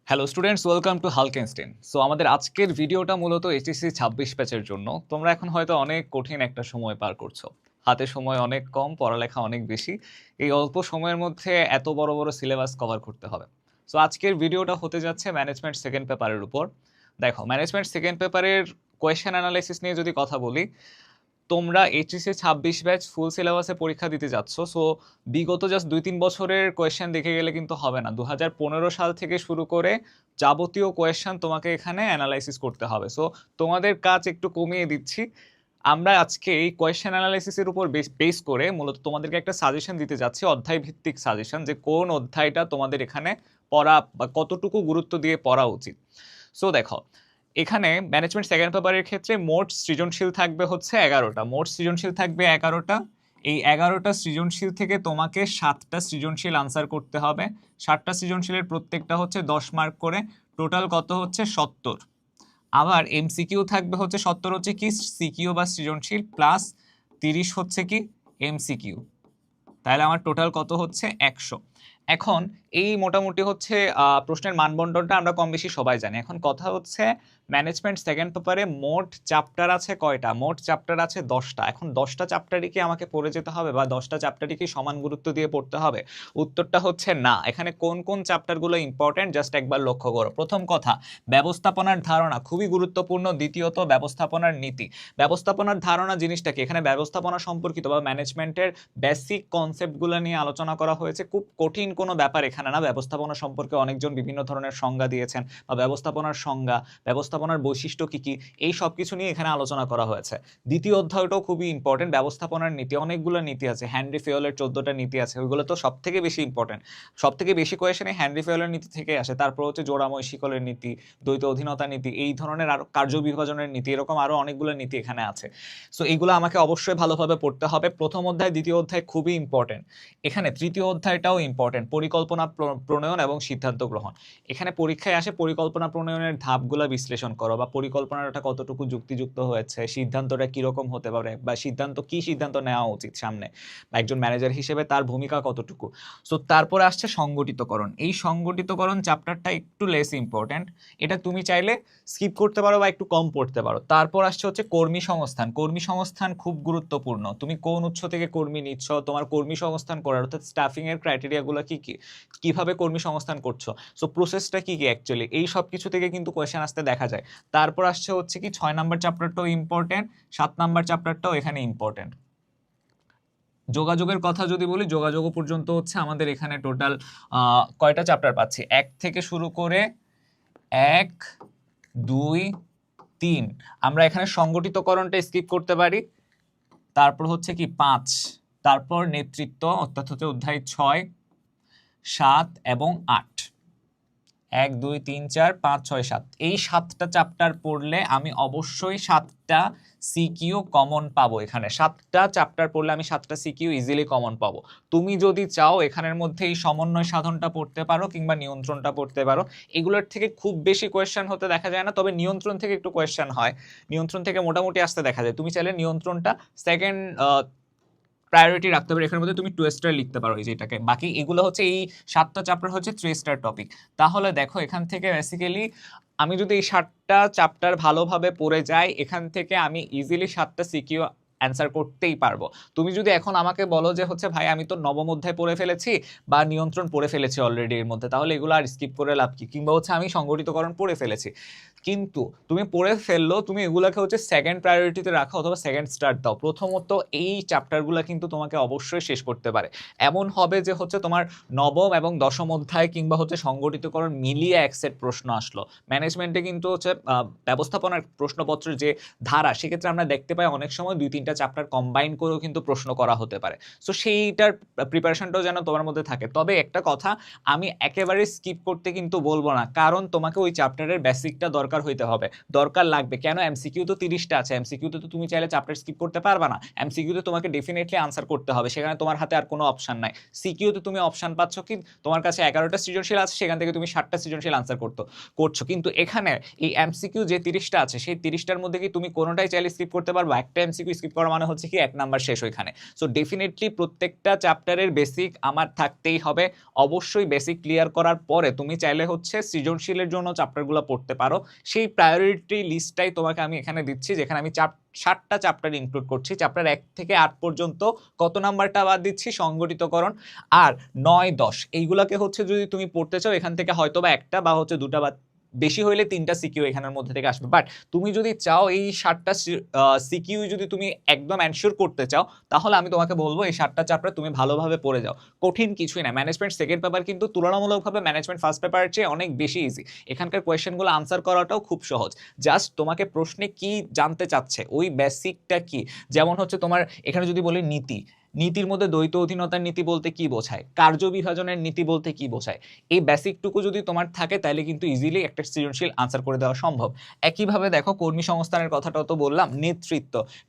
Hello students, welcome to হালকেনস্টেইন। So আমাদের আজকের ভিডিওটা মূলত এইচএসসি 26 ব্যাচের জন্য। তোমরা এখন হয়তো অনেক কঠিন একটা সময় পার করছো, হাতে সময় অনেক কম, পড়ালেখা অনেক বেশি। এই অল্প সময়ের মধ্যে এত বড় বড় সিলেবাস কভার করতে হবে। সো আজকের ভিডিওটা হতে যাচ্ছে ম্যানেজমেন্ট সেকেন্ড পেপারের উপর। দেখো, ম্যানেজমেন্ট সেকেন্ড পেপারের কোয়েশ্চেন অ্যানালাইসিস নিয়ে যদি কথা বলি, তোমরা এইচএসসি 26 ব্যাচ ফুল সিলেবাসে পরীক্ষা দিতে যাচ্ছ। সো বিগত জাস্ট 2-3 বছরের কোয়েশ্চেন দেখে গেলে কিন্তু হবে না। 2015 সাল থেকে শুরু করে যাবতীয় কোয়েশ্চেন তোমাকে এখানে অ্যানালাইসিস করতে হবে। সো তোমাদের কাজ একটু কমিয়ে দিচ্ছি। আমরা আজকে এই কোয়েশ্চেন অ্যানালাইসিসের উপর বেস করে মূলত তোমাদেরকে একটা সাজেশন দিতে যাচ্ছি, অধ্যায় ভিত্তিক সাজেশন, যে কোন অধ্যায়টা তোমাদের এখানে পড়া বা কতটুকু গুরুত্ব দিয়ে পড়া উচিত। সো দেখো, এখানে ম্যানেজমেন্ট সেকেন্ড পেপারের ক্ষেত্রে মোট সৃজনশীল থাকবে হচ্ছে 11টা। মোট সৃজনশীল থাকবে 11টা। এই 11টা সৃজনশীল থেকে তোমাকে 7টা সৃজনশীল আনসার করতে হবে। 7টা সৃজনশীলের প্রত্যেকটা হচ্ছে 10 মার্ক করে। টোটাল কত হচ্ছে? 70। আবার এমসিকিউ থাকবে হচ্ছে 70 হচ্ছে কি সিকিউ বা সৃজনশীল, প্লাস 30 হচ্ছে কি এমসিকিউ। তাহলে আমার টোটাল কত হচ্ছে? 100। এখন এই মোটামুটি হচ্ছে প্রশ্নের মানবন্টনটা আমরা কম বেশি সবাই জানি। এখন কথা হচ্ছে ম্যানেজমেন্ট সেকেন্ড পেপারে মোট চ্যাপ্টার আছে কয়টা? মোট চ্যাপ্টার আছে 10টা। এখন 10টা চ্যাপ্টারই কি আমাকে পড়ে যেতে হবে বা 10টা চ্যাপ্টারই কি সমান গুরুত্ব দিয়ে পড়তে হবে? উত্তরটা হচ্ছে না। এখানে কোন কোন চ্যাপ্টারগুলো ইম্পর্টেন্ট জাস্ট একবার লক্ষ্য করো। প্রথম কথা, ব্যবস্থাপনার ধারণা খুবই গুরুত্বপূর্ণ। দ্বিতীয়ত, ব্যবস্থাপনার নীতি। ব্যবস্থাপনার ধারণা জিনিসটা কি? এখানে ব্যবস্থাপনা সম্পর্কিত বা ম্যানেজমেন্টের বেসিক কনসেপ্টগুলো নিয়ে আলোচনা করা হয়েছে। খুব কঠিন কোনো ব্যাপার এখানে না। ব্যবস্থাপনা সম্পর্কে অনেকজন বিভিন্ন ধরনের সংজ্ঞা দিয়েছেন, বা ব্যবস্থাপনার সংজ্ঞা, ব্যবস্থাপনার বৈশিষ্ট্য কি কি, এই সব কিছু নিয়ে এখানে আলোচনা করা হয়েছে। দ্বিতীয় অধ্যায়টাও খুবই ইম্পর্টেন্ট। ব্যবস্থাপনার নীতি, অনেকগুলো নীতি আছে। হেনরি ফিওলের 14টা নীতি আছে, ওইগুলো তো সব থেকে বেশি ইম্পর্টেন্ট। সব থেকে বেশি কোয়েশনে হেনরি ফিওলের নীতি থেকে আসে। তারপর হচ্ছে জোড়াময় শিকলের নীতি, দ্বৈত অধীনতা নীতি, এই ধরনের আরো কার্য বিভাজনের নীতি, এরকম আরো অনেকগুলো নীতি এখানে আছে। সো এইগুলো আমাকে অবশ্যই ভালোভাবে পড়তে হবে। প্রথম অধ্যায়, দ্বিতীয় অধ্যায় খুবই ইম্পর্টেন্ট। এখানে তৃতীয় অধ্যায়টাও ইম্পর্টেন্ট, পরিকল্পনা প্রণয়ন এবং সিদ্ধান্ত গ্রহণ। এখানে পরীক্ষায় আসে পরিকল্পনা প্রণয়নের ধাপগুলো বিশ্লেষণ করো, বা পরিকল্পনাটা কতটুকু যুক্তিযুক্ত হয়েছে, সিদ্ধান্তটা কিরকম হতে পারে, বা সিদ্ধান্ত নেওয়া উচিত সামনে, বা একজন ম্যানেজার হিসেবে তার ভূমিকা কতটুকু। সো তারপরে আসছে সংগঠিতকরণ। এই সংগঠিতকরণ চ্যাপ্টারটা একটু লেস ইম্পর্টেন্ট, এটা তুমি চাইলে স্কিপ করতে পারো বা একটু কম পড়তে পারো। তারপর আসছে হচ্ছে কর্মী সংস্থান। কর্মী সংস্থান খুব গুরুত্বপূর্ণ। তুমি কোন উৎস থেকে কর্মী নিচ্ছ, তোমার কর্মী সংস্থান করার অর্থাৎ স্টাফিং এর ক্রাইটেরিয়াগুলো কি কি, কিভাবে কর্মী সংস্থান করছো, সো প্রসেসটা কি কি অ্যাকচুয়ালি, এই সব কিছু থেকে কিন্তু কোয়েশ্চেন আসতে দেখা যায়। তারপর আসছে হচ্ছে কি 6 নাম্বার চ্যাপ্টারটাও ইম্পর্টেন্ট, 7 নাম্বার চ্যাপ্টারটাও এখানে ইম্পর্টেন্ট। যোগাযোগের কথা যদি বলি, যোগাযোগ পর্যন্ত হচ্ছে আমাদের এখানে টোটাল কয়টা চ্যাপ্টার পাচ্ছি? 1 থেকে শুরু করে 1, 2, 3। আমরা এখানে সংগঠিতকরণটা স্কিপ করতে পারি। তারপর হচ্ছে কি 5, তারপর নেতৃত্ব অর্থাৎ হচ্ছে অধ্যায় 6, 7 এবং 8। 1, 2, 3, 4, 5, 6, 7, এই 7টা চ্যাপ্টার পড়লে আমি অবশ্যই 7টা সিকিউ কমন পাবো। এখানে 7টা চ্যাপ্টার পড়লে আমি 7টা সিকিউ ইজিলি কমন পাবো। তুমি যদি চাও এখানের মধ্যে এই সমন্বয় সাধনটা পড়তে পারো, কিংবা নিয়ন্ত্রণটা পড়তে পারো। এগুলোর থেকে খুব বেশি কোয়েশ্চেন হতে দেখা যায় না, তবে নিয়ন্ত্রণ থেকে একটু কোয়েশ্চেন হয়। নিয়ন্ত্রণ থেকে মোটামুটি আসতে দেখা যায়। তুমি চাইলে নিয়ন্ত্রণটা সেকেন্ড প্রায়োরিটি রাখতে পারো। এখানের মধ্যে তুমি 2 স্টার লিখতে পারো, এই যেটাকে। বাকি এগুলো হচ্ছে এই 7টা চ্যাপ্টার হচ্ছে 3 স্টার টপিক। তাহলে দেখো, এখান থেকে বেসিক্যালি আমি যদি এই 7টা চ্যাপ্টার ভালোভাবে পড়ে যাই, এখান থেকে আমি ইজিলি 7টা সিকিউ অ্যান্সার করতেই পারবো। তুমি যদি এখন আমাকে বলো যে হচ্ছে ভাই আমি তো নবম অধ্যায় পড়ে ফেলেছি বা নিয়ন্ত্রণ পড়ে ফেলেছি অলরেডি এর মধ্যে, তাহলে এগুলো আর স্কিপ করে লাভ কি? কিংবা হচ্ছে আমি সংগঠিতকরণ পড়ে ফেলেছি, কিন্তু তুমি পড়ে ফেললো, তুমি এগুলাকে হচ্ছে সেকেন্ড প্রায়োরিটিতে রাখো অথবা সেকেন্ড স্টার দাও। প্রথমত এই চ্যাপ্টারগুলো কিন্তু তোমাকে অবশ্যই শেষ করতে পারে। এমন হবে যে হচ্ছে তোমার নবম এবং দশম অধ্যায় কিংবা হচ্ছে সংগঠিতকরণ মিলিয়ে এক সেট প্রশ্ন আসলো। ম্যানেজমেন্টে কিন্তু হচ্ছে ব্যবস্থাপনার প্রশ্নপত্রের যে ধারা, সেক্ষেত্রে আমরা দেখতে পাই অনেক সময় 2-3টা চ্যাপ্টার কম্বাইন করেও কিন্তু প্রশ্ন করা হতে পারে। সো সেইটার প্রিপারেশনটাও যেন তোমার মধ্যে থাকে। তবে একটা কথা, আমি একেবারে স্কিপ করতে কিন্তু বলবো না, কারণ তোমাকে ওই চ্যাপ্টারের বেসিকটা দরকার দরকার হইতে হবে, দরকার লাগবে কেন? এমসিকিউ তো 30টা আছে, এমসিকিউতে তো তুমি চাইলে চ্যাপ্টার স্কিপ করতে পারবা না, এমসিকিউতে তোমাকে ডেফিনেটলি আনসার করতে হবে, সেখানে তোমার হাতে আর কোনো অপশন নাই। সিকিউতে তুমি অপশন পাচ্ছ কি, তোমার কাছে 11টা সৃজনশীল আছে, সেখান থেকে তুমি 7টা সৃজনশীল আনসার করছো, কিন্তু এখানে এই এমসিকিউ যে 30টা আছে সেই 30টার মধ্যে কি তুমি কোনোটাই চাইলে স্কিপ করতে পারবা? একটা এমসিকিউ স্কিপ করা মানে হচ্ছে কি 1 নাম্বার শেষ ওইখানে। সো ডেফিনেটলি প্রত্যেকটা চ্যাপ্টারের বেসিক আমার থাকতেই হবে, অবশ্যই বেসিক ক্লিয়ার করার পরে তুমি চাইলে হচ্ছে সৃজনশীলের জন্য চ্যাপ্টারগুলো পড়তে পারো। সেই প্রায়োরিটি লিস্টটাই তোমাকে আমি এখানে দিচ্ছি, যেখানে আমি 7টা চ্যাপ্টার ইনক্লুড করছি। চ্যাপ্টার 1 থেকে 8 পর্যন্ত কত নাম্বারটা বাদ দিচ্ছি? সংগঠিতকরণ আর 9-10 এইগুলাকে হচ্ছে যদি তুমি পড়তে চাও, এখান থেকে হয়তো বা একটা বা হচ্ছে দুটা বা বেশি হইলে 3টা সিকিউ এখানের মধ্যে থেকে আসবে। বাট তুমি যদি চাও এই 7টা সিকিউ যদি তুমি একদম এনশিওর করতে চাও, তাহলে আমি তোমাকে বলবো এই 7টা চ্যাপ্টার তুমি ভালোভাবে পড়ে যাও। কঠিন কিছুই না, ম্যানেজমেন্ট সেকেন্ড পেপার কিন্তু তুলনামূলকভাবে ম্যানেজমেন্ট ফার্স্ট পেপারের চেয়ে অনেক বেশি ইজি। এখানকার কোয়েশ্চেনগুলো আনসার করাটাও খুব সহজ, জাস্ট তোমাকে প্রশ্নে কি জানতে চাচ্ছে ওই বেসিকটা কি। যেমন হচ্ছে তোমার এখানে যদি বলি নীতির মধ্যে দ্বৈত অধীনতার নীতি বলতে কি বোঝায়, কার্য বিভাজনের নীতি বলতে কি বোঝায়, এই বেসিকটুকু যদি তোমার থাকে তাহলে কিন্তু ইজিলি একটা সৃজনশীল আনসার করে দেওয়া সম্ভব। একইভাবে দেখো কর্মী সংস্থানের কথাটাও তো বললাম,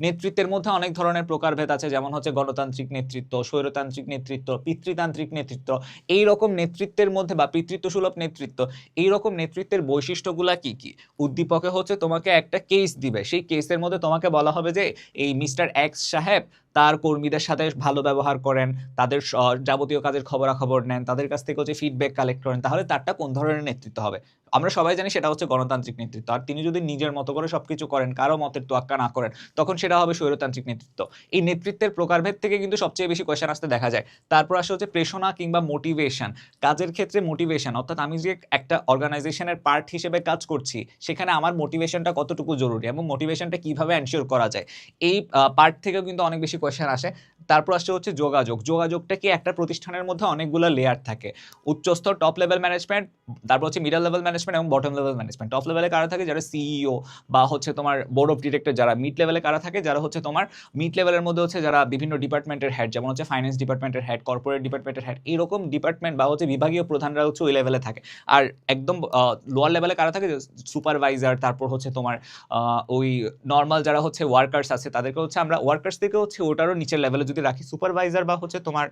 নেতৃত্বের মধ্যে অনেক ধরনের প্রকারভেদ আছে, যেমন হচ্ছে গণতান্ত্রিক নেতৃত্ব, স্বৈরতান্ত্রিক নেতৃত্ব, পিতৃতান্ত্রিক নেতৃত্ব। এই রকম নেতৃত্বের মধ্যে বা পিতৃত্ব সুলভ নেতৃত্ব, এই রকম নেতৃত্বের বৈশিষ্ট্যগুলা কি কি? উদ্দীপকে হচ্ছে তোমাকে একটা কেস দিবে, সেই কেসের মধ্যে তোমাকে বলা হবে যে এই মিস্টার এক্স সাহেব তার কর্মীদের সাথে ভালো ব্যবহার করেন, তাদের যাবতীয় কাজের খবরাখবর নেন, তাদের কাছ থেকে হচ্ছে ফিডব্যাক কালেক্ট করেন, তাহলে তারটা কোন ধরনের নেতৃত্ব হবে? আমরা সবাই জানি সেটা হচ্ছে গণতান্ত্রিক নেতৃত্ব। আর তিনি যদি নিজের মতো করে সবকিছু করেন, কারো মতের তোয়াক্কা না করেন, তখন সেটা হবে স্বৈরতান্ত্রিক নেতৃত্ব। এই নেতৃত্বের প্রকারভেদ থেকে কিন্তু সবচেয়ে বেশি কোয়েশ্চেন আসতে দেখা যায়। তারপর আসে হচ্ছে প্রেষণা কিংবা মোটিভেশন, কাজের ক্ষেত্রে মোটিভেশন, অর্থাৎ আমি যে একটা অর্গানাইজেশনের পার্ট হিসেবে কাজ করছি, সেখানে আমার মোটিভেশনটা কতটুকু জরুরি এবং মোটিভেশনটা কিভাবে এনশিওর করা যায়, এই পার্ট থেকেও কিন্তু অনেক বেশি কোয়েশ্চেন আসে। তারপর আসছে হচ্ছে যোগাযোগটা কি একটা প্রতিষ্ঠানের মধ্যে অনেকগুলো লেয়ার থাকে, উচ্চস্তর টপ লেভেল ম্যানেজমেন্ট, তারপর হচ্ছে মিডল লেভেল ম্যানেজমেন্ট এবং বটম লেভেল ম্যানেজমেন্ট। টপ লেভেলে কারা থাকে? যারা সিইও বা হচ্ছে তোমার বোর্ড অফ ডিরেক্টর। যারা মিড লেভেলে কারা থাকে? যারা হচ্ছে তোমার মিড লেভেলের মধ্যে হচ্ছে যারা বিভিন্ন ডিপার্টমেন্টের হেড, যেমন হচ্ছে ফাইন্যান্স ডিপার্টমেন্টের হেড, কর্পোরেট ডিপার্টমেন্টের হেড, এইরকম ডিপার্টমেন্ট বা হচ্ছে বিভাগীয় প্রধানরা হচ্ছে ওই লেভেলে থাকে। আর একদম লোয়ার লেভেলে কারা থাকে? সুপারভাইজার, তারপর হচ্ছে তোমার ওই নর্মাল যারা হচ্ছে ওয়ার্কার্স আছে, তাদেরকে হচ্ছে আমরা ওয়ার্কার্স থেকে হচ্ছে ওটারও নিচের লেভেলে যদি রাখি, সুপারভাইজার বা হচ্ছে তোমার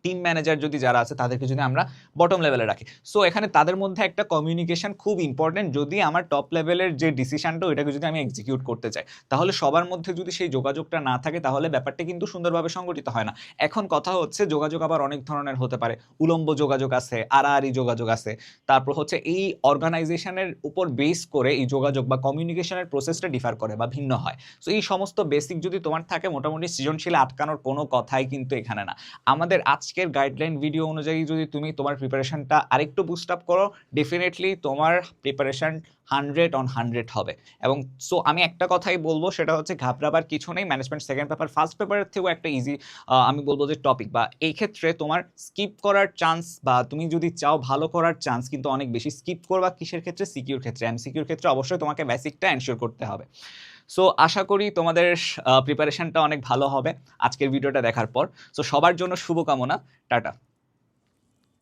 টিম ম্যানেজার যদি যারা আছে তাদেরকে যদি আমরা বটম লেভেলে রাখি। সো এখানে তাদের মধ্যে একটা কমিউনিকেশন খুব ইম্পর্টেন্ট। যদি আমার টপ লেভেলের যে ডিসিশনটা ওইটাকে যদি আমি এক্সিকিউট করতে চাই, তাহলে সবার মধ্যে যদি সেই যোগাযোগটা না থাকে, তাহলে ব্যাপারটা কিন্তু সুন্দরভাবে সংগঠিত হয় না। এখন কথা হচ্ছে যোগাযোগ আবার অনেক ধরনের হতে পারে, উলম্ব যোগাযোগ আছে, আড়াআড়ি যোগাযোগ আছে, তারপর হচ্ছে এই অর্গানাইজেশনের উপর বেস করে এই যোগাযোগ বা কমিউনিকেশনের প্রসেসটা ডিফার করে বা ভিন্ন হয়। সো এই সমস্ত বেসিক যদি তোমার থাকে, মোটামুটি সৃজনশীলে আটকানোর কোনো কথাই কিন্তু এখানে না। আমাদের আজকের গাইডলাইন ভিডিও অনুযায়ী যদি তুমি তোমার প্রিপারেশনটা আরেকটু বুস্ট আপ করো, ডেফিনেটলি তোমার প্রিপারেশন 100/100 হবে। এবং সো আমি একটা কথাই বলবো, সেটা হচ্ছে ঘাবড়াবার কিছু নেই। ম্যানেজমেন্ট সেকেন্ড পেপার ফার্স্ট পেপারের থেকেও একটা ইজি আমি বলবো যে টপিক, বা এই ক্ষেত্রে তোমার স্কিপ করার চান্স বা তুমি যদি চাও ভালো করার চান্স কিন্তু অনেক বেশি। স্কিপ করবা কিসের ক্ষেত্রে? সিকিউর ক্ষেত্রে। এমসিকিউর ক্ষেত্রে অবশ্যই তোমাকে বেসিকটা এনশিওর করতে হবে। সো আশা করি তোমাদের প্রিপারেশনটা অনেক ভালো হবে আজকের ভিডিওটা দেখার পর। সো সবার জন্য শুভকামনা। টাটা।